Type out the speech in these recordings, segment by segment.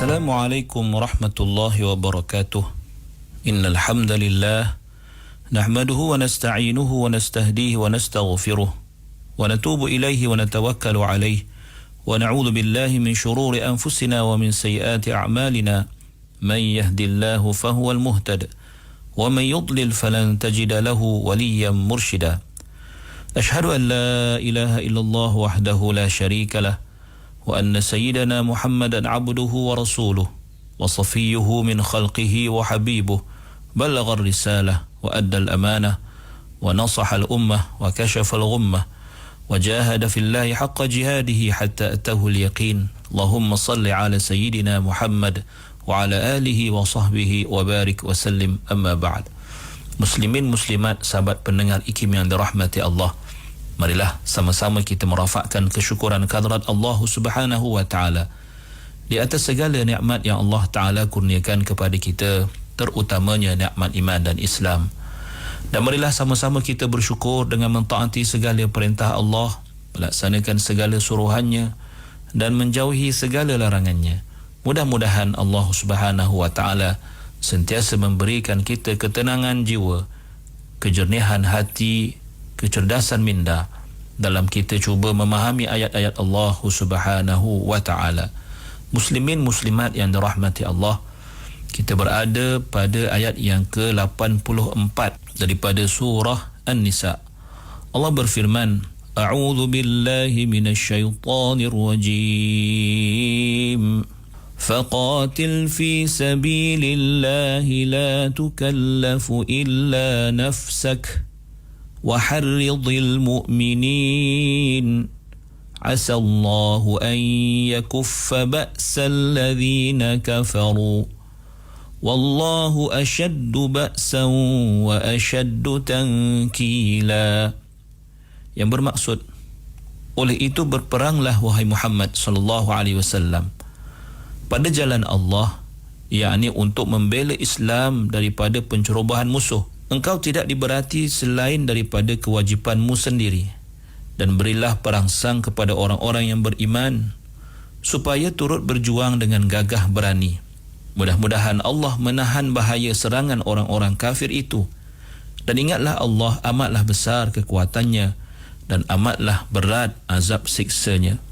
Assalamualaikum warahmatullahi wabarakatuh. Innal hamdalillah nahmaduhu wa nasta'inuhu wa nastahdihi wa nastaghfiruh wa natubu ilaihi wa natawakkalu alaihi wa na'udzu billahi min shururi anfusina wa min sayyiati a'malina. Man yahdihillahu fahuwal muhtad wa man yudlil falan tajida lahu waliyyan murshida. Ashhadu an la ilaha illallah wahdahu la syarika lah wa anna sayyidana Muhammadan abduhu wa rasuluh wa safiyuhu min khalqihi wa habibuh balagha ar-risalah wa adda al-amanah wa nasaha al-ummah wa kashafa al-ghummah wa jahada fillahi haqqa jihadihi hatta atahu al-yaqin. Allahumma salli ala sayyidina Muhammad wa ala alihi wa sahbihi wa barik wa sallim, amma ba'd. Muslimin muslimat, sahabat pendengar IKIM yang dirahmati Allah, marilah sama-sama kita merafakkan kesyukuran kehadrat Allah Subhanahu wa taala di atas segala nikmat yang Allah taala kurniakan kepada kita, terutamanya nikmat iman dan Islam. Dan marilah sama-sama kita bersyukur dengan mentaati segala perintah Allah, melaksanakan segala suruhannya dan menjauhi segala larangannya. Mudah-mudahan Allah Subhanahu wa taala sentiasa memberikan kita ketenangan jiwa, kejernihan hati, kecerdasan minda dalam kita cuba memahami ayat-ayat Allah Subhanahu wa taala. Muslimin muslimat yang dirahmati Allah, kita berada pada ayat yang ke-84 daripada surah An-Nisa. Allah berfirman, A'udzu billahi minasyaitonir rajim. فقاتل في سبيل الله لا تكلف إلا نفسك وحرض المؤمنين عسى الله أن يكف بأس الذين كفروا والله أشد بأسا وأشد تنكيلا. Yang bermaksud, oleh itu berperanglah wahai Muhammad sallallahu alaihi wasallam pada jalan Allah, yakni untuk membela Islam daripada pencerobohan musuh. Engkau tidak diberati selain daripada kewajipanmu sendiri, dan berilah perangsang kepada orang-orang yang beriman supaya turut berjuang dengan gagah berani. Mudah-mudahan Allah menahan bahaya serangan orang-orang kafir itu. Dan ingatlah Allah amatlah besar kekuatannya dan amatlah berat azab siksanya.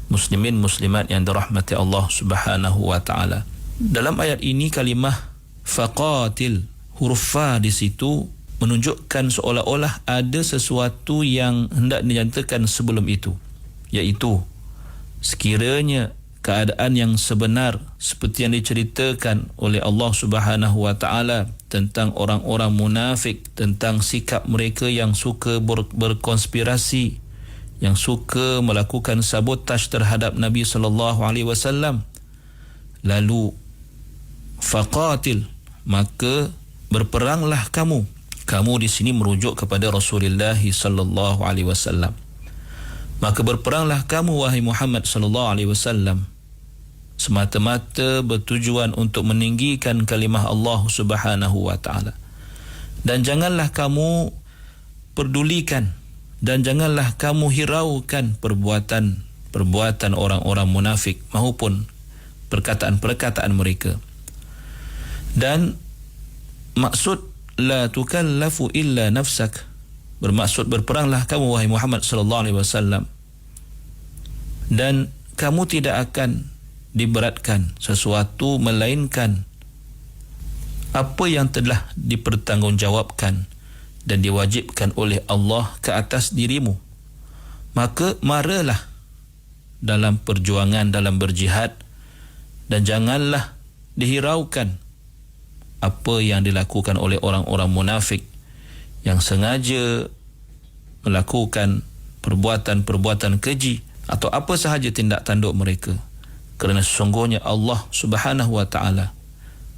Muslimin muslimat yang dirahmati Allah Subhanahu wa taala. Dalam ayat ini kalimah faqatil, huruf fa di situ menunjukkan seolah-olah ada sesuatu yang hendak dinyatakan sebelum itu, iaitu sekiranya keadaan yang sebenar seperti yang diceritakan oleh Allah Subhanahu wa taala tentang orang-orang munafik, tentang sikap mereka yang suka berkonspirasi, yang suka melakukan sabotaj terhadap Nabi sallallahu alaihi wasallam, lalu faqatil, maka berperanglah kamu. Kamu di sini merujuk kepada Rasulullah sallallahu alaihi wasallam. Maka berperanglah kamu wahai Muhammad sallallahu alaihi wasallam, semata-mata bertujuan untuk meninggikan kalimah Allah Subhanahu wa taala. Dan janganlah kamu pedulikan dan janganlah kamu hiraukan perbuatan orang-orang munafik maupun perkataan-perkataan mereka. Dan maksud la tukallafu illa nafsak, bermaksud berperanglah kamu wahai Muhammad sallallahu alaihi wasallam, dan kamu tidak akan diberatkan sesuatu melainkan apa yang telah dipertanggungjawabkan dan diwajibkan oleh Allah ke atas dirimu. Maka maralah dalam perjuangan, dalam berjihad, dan janganlah dihiraukan apa yang dilakukan oleh orang-orang munafik yang sengaja melakukan perbuatan-perbuatan keji atau apa sahaja tindak tanduk mereka. Kerana sesungguhnya Allah Subhanahu wa taala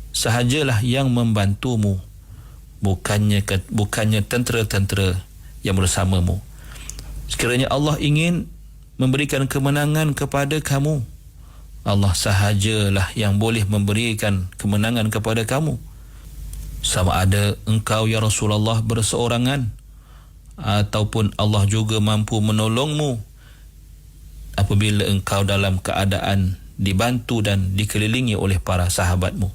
sahajalah yang membantumu, bukannya tentera-tentera yang bersamamu. Sekiranya Allah ingin memberikan kemenangan kepada kamu, Allah sahajalah yang boleh memberikan kemenangan kepada kamu. Sama ada engkau ya Rasulullah berseorangan ataupun Allah juga mampu menolongmu apabila engkau dalam keadaan dibantu dan dikelilingi oleh para sahabatmu.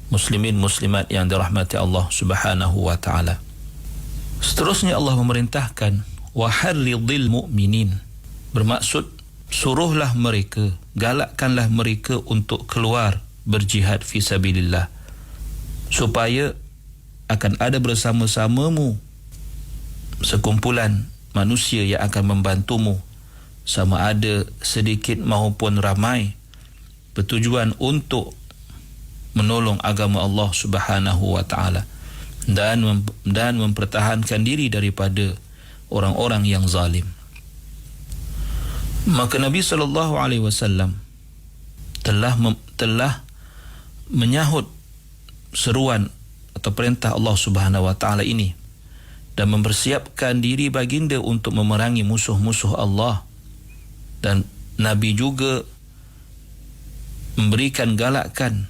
Muslimin muslimat yang dirahmati Allah Subhanahu wa taala. Seterusnya Allah memerintahkan wa harridil mu'minin, bermaksud suruhlah mereka, galakkanlah mereka untuk keluar berjihad fi sabilillah, supaya akan ada bersama-samamu sekumpulan manusia yang akan membantumu, sama ada sedikit maupun ramai, bertujuan untuk menolong agama Allah Subhanahu wa taala dan mempertahankan diri daripada orang-orang yang zalim. Maka Nabi sallallahu alaihi wasallam telah menyahut seruan atau perintah Allah Subhanahu wa taala ini dan mempersiapkan diri baginda untuk memerangi musuh-musuh Allah, dan Nabi juga memberikan galakan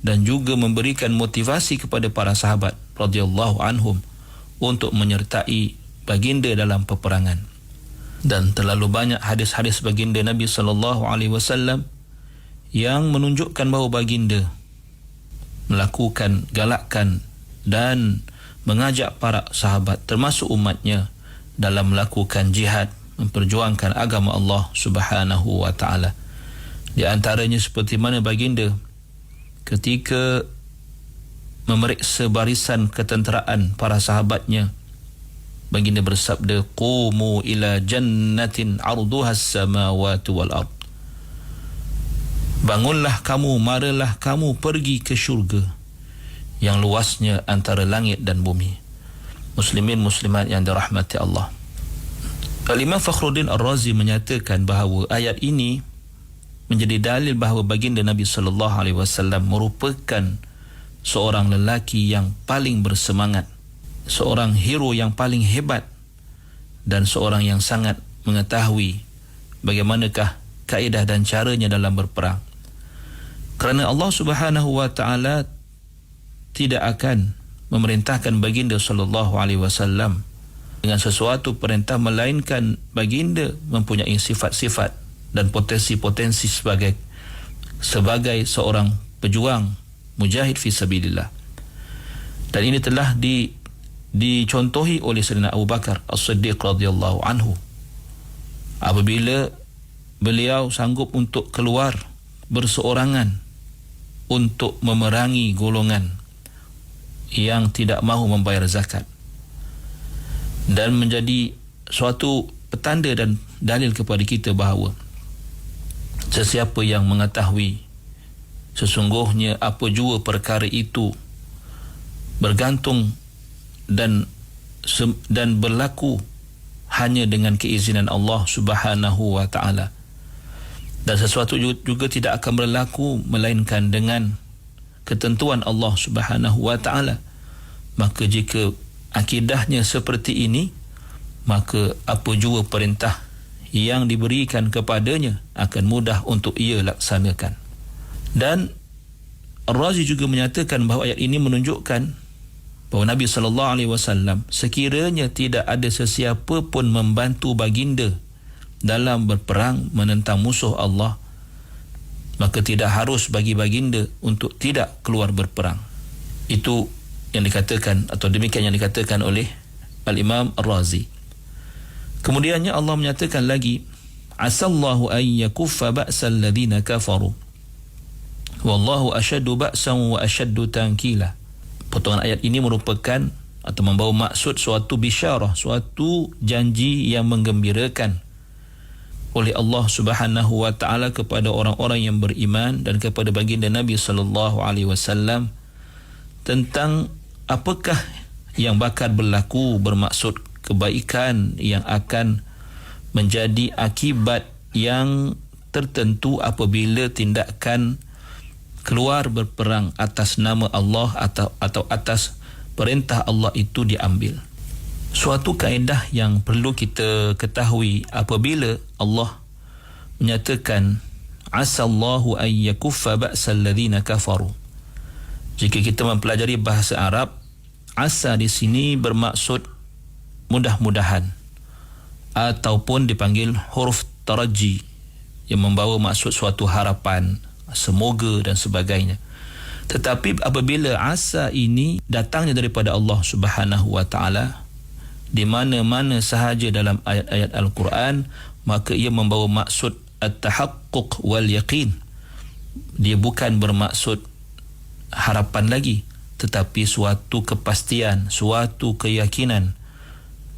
dan juga memberikan motivasi kepada para sahabat radhiyallahu anhum untuk menyertai baginda dalam peperangan. Dan terlalu banyak hadis-hadis baginda Nabi sallallahu alaihi wasallam yang menunjukkan bahawa baginda melakukan galakan dan mengajak para sahabat termasuk umatnya dalam melakukan jihad, memperjuangkan agama Allah Subhanahu wa taala. Di antaranya seperti mana baginda ketika memeriksa barisan ketenteraan para sahabatnya, baginda bersabda, qumu ila jannatin arduha as-samawati wal ard, bangunlah kamu, marilah kamu pergi ke syurga yang luasnya antara langit dan bumi. Muslimin muslimat yang dirahmati Allah. Al-Imam Fakhruddin Ar-Razi menyatakan bahawa ayat ini menjadi dalil bahawa baginda Nabi sallallahu alaihi wasallam merupakan seorang lelaki yang paling bersemangat, seorang hero yang paling hebat, dan seorang yang sangat mengetahui bagaimanakah kaedah dan caranya dalam berperang. Kerana Allah Subhanahu wa taala tidak akan memerintahkan baginda sallallahu alaihi wasallam dengan sesuatu perintah melainkan baginda mempunyai sifat-sifat dan potensi-potensi sebagai seorang pejuang mujahid fi sabilillah. Dan ini telah dicontohi oleh Sayyidina Abu Bakar As-Siddiq radhiyallahu anhu apabila beliau sanggup untuk keluar berseorangan untuk memerangi golongan yang tidak mahu membayar zakat, dan menjadi suatu petanda dan dalil kepada kita bahawa sesiapa yang mengetahui sesungguhnya apa jua perkara itu bergantung dan berlaku hanya dengan keizinan Allah Subhanahu wa taala, dan sesuatu juga tidak akan berlaku melainkan dengan ketentuan Allah Subhanahu wa taala, maka jika akidahnya seperti ini, maka apa jua perintah yang diberikan kepadanya akan mudah untuk ia laksanakan. Dan Ar-Razi juga menyatakan bahawa ayat ini menunjukkan bahawa Nabi sallallahu alaihi wasallam sekiranya tidak ada sesiapa pun membantu baginda dalam berperang menentang musuh Allah, maka tidak harus bagi baginda untuk tidak keluar berperang. Itu yang dikatakan, atau demikian yang dikatakan oleh Al-Imam Ar-Razi. Kemudiannya Allah menyatakan lagi, asallahu an yakuffa ba'sal ladina kafaru wallahu asyaddu ba'san wa asyaddu tankila. Potongan ayat ini merupakan atau membawa maksud suatu bisyarah, suatu janji yang menggembirakan oleh Allah Subhanahu wa taala kepada orang-orang yang beriman dan kepada baginda Nabi sallallahu alaihi wasallam tentang apakah yang bakal berlaku, bermaksud kebaikan yang akan menjadi akibat yang tertentu apabila tindakan keluar berperang atas nama Allah atau atas perintah Allah itu diambil. Suatu kaedah yang perlu kita ketahui apabila Allah menyatakan asallahu an yakuffa ba'sal ladzina kafaru. Jika kita mempelajari bahasa Arab, asa di sini bermaksud mudah-mudahan ataupun dipanggil huruf taraji, yang membawa maksud suatu harapan, semoga dan sebagainya. Tetapi apabila asa ini datangnya daripada Allah Subhanahu wa taala di mana-mana sahaja dalam ayat-ayat Al-Quran, maka ia membawa maksud at-tahaqquq wal yaqin. Dia bukan bermaksud harapan lagi, tetapi suatu kepastian, suatu keyakinan,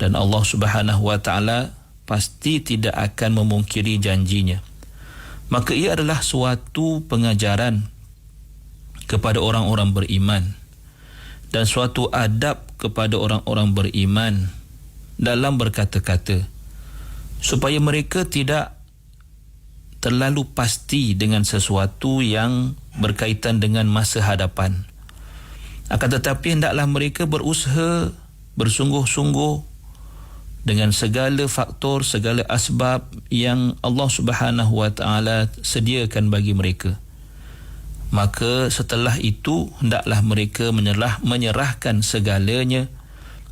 dan Allah Subhanahu wa taala pasti tidak akan memungkiri janjinya. Maka ia adalah suatu pengajaran kepada orang-orang beriman dan suatu adab kepada orang-orang beriman dalam berkata-kata, supaya mereka tidak terlalu pasti dengan sesuatu yang berkaitan dengan masa hadapan. Akan tetapi hendaklah mereka berusaha bersungguh-sungguh dengan segala faktor, segala asbab yang Allah Subhanahu wa taala sediakan bagi mereka. Maka setelah itu hendaklah mereka menyerahkan segalanya,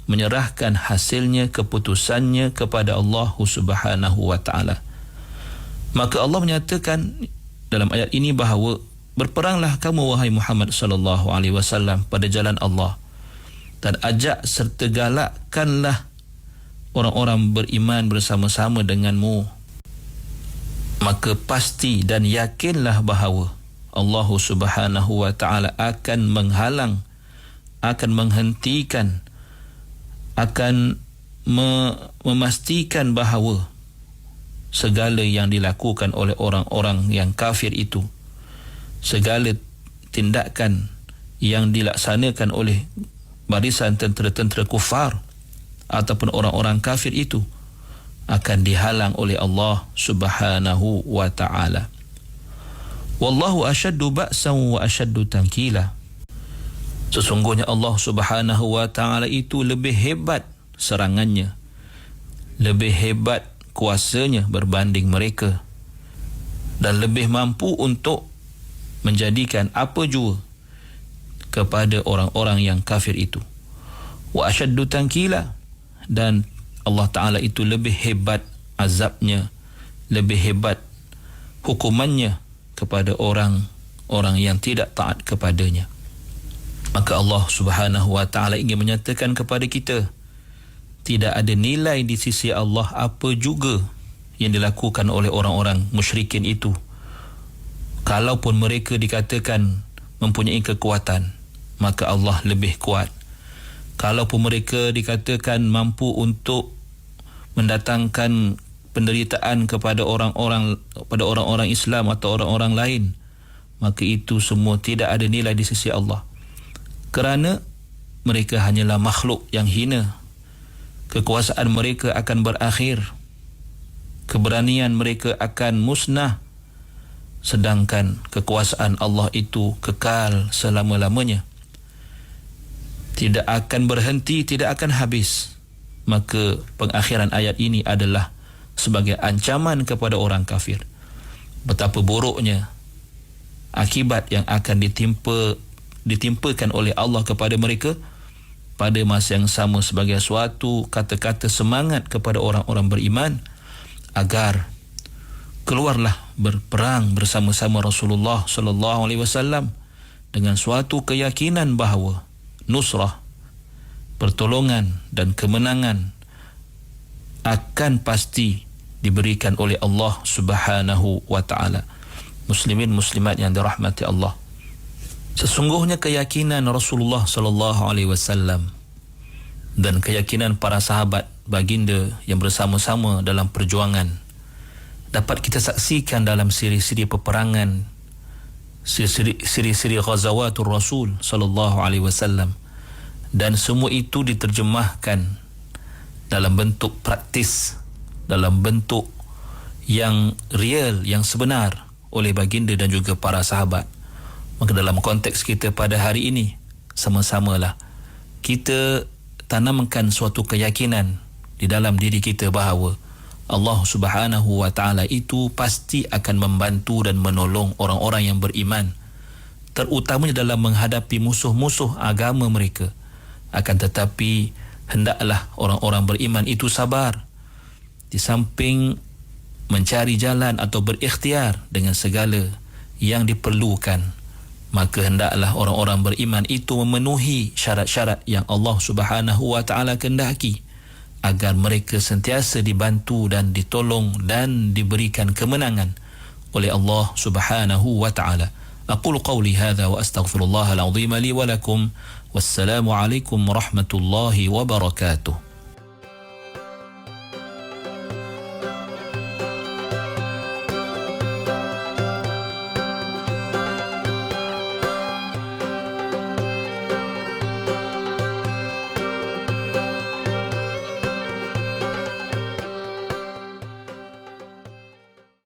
menyerahkan hasilnya, keputusannya kepada Allah Subhanahu wa taala. Maka Allah menyatakan dalam ayat ini bahawa berperanglah kamu wahai Muhammad sallallahu alaihi wasallam pada jalan Allah, dan ajak serta galakkanlah orang-orang beriman bersama-sama denganmu. Maka pasti dan yakinlah bahawa Allah Subhanahu wa taala akan menghalang, akan menghentikan, akan memastikan bahawa segala yang dilakukan oleh orang-orang yang kafir itu, segala tindakan yang dilaksanakan oleh barisan tentera-tentera kufar ataupun orang-orang kafir itu akan dihalang oleh Allah Subhanahu wa ta'ala. Wallahu asyaddu ba'san wa asyaddu tankila. Sesungguhnya Allah Subhanahu wa ta'ala itu lebih hebat serangannya, lebih hebat kuasanya berbanding mereka, dan lebih mampu untuk menjadikan apa jua kepada orang-orang yang kafir itu. Wa asyaddu tankila, dan Allah Ta'ala itu lebih hebat azabnya, lebih hebat hukumannya kepada orang-orang yang tidak taat kepadanya. Maka Allah Subhanahu wa Ta'ala ingin menyatakan kepada kita, tidak ada nilai di sisi Allah apa juga yang dilakukan oleh orang-orang musyrikin itu. Kalaupun mereka dikatakan mempunyai kekuatan, maka Allah lebih kuat. Kalaupun mereka dikatakan mampu untuk mendatangkan penderitaan kepada orang-orang Islam atau orang-orang lain, maka itu semua tidak ada nilai di sisi Allah. Kerana mereka hanyalah makhluk yang hina. Kekuasaan mereka akan berakhir, keberanian mereka akan musnah, sedangkan kekuasaan Allah itu kekal selama-lamanya, tidak akan berhenti, tidak akan habis. Maka pengakhiran ayat ini adalah sebagai ancaman kepada orang kafir, betapa buruknya akibat yang akan ditimpakan oleh Allah kepada mereka pada masa yang sama, sebagai suatu kata-kata semangat kepada orang-orang beriman agar keluarlah berperang bersama-sama Rasulullah sallallahu alaihi wasallam dengan suatu keyakinan bahawa nusrah, pertolongan dan kemenangan akan pasti diberikan oleh Allah Subhanahu wa taala. Muslimin muslimat yang dirahmati Allah, sesungguhnya keyakinan Rasulullah sallallahu alaihi wasallam dan keyakinan para sahabat baginda yang bersama-sama dalam perjuangan dapat kita saksikan dalam siri-siri peperangan, siri-siri ghazawatul Rasul sallallahu alaihi wasallam, dan semua itu diterjemahkan dalam bentuk praktis, dalam bentuk yang real, yang sebenar oleh baginda dan juga para sahabat. Maka dalam konteks kita pada hari ini, sama-samalah kita tanamkan suatu keyakinan di dalam diri kita bahawa Allah Subhanahu wa ta'ala itu pasti akan membantu dan menolong orang-orang yang beriman, terutamanya dalam menghadapi musuh-musuh agama mereka. Akan tetapi hendaklah orang-orang beriman itu sabar. Di samping mencari jalan atau berikhtiar dengan segala yang diperlukan, maka hendaklah orang-orang beriman itu memenuhi syarat-syarat yang Allah Subhanahu wa taala kehendaki agar mereka sentiasa dibantu dan ditolong dan diberikan kemenangan oleh Allah Subhanahu wa taala. Aqulu qawli hadha wa astaghfirullahal azim li wa lakum. Wassalamu alaikum warahmatullahi wabarakatuh.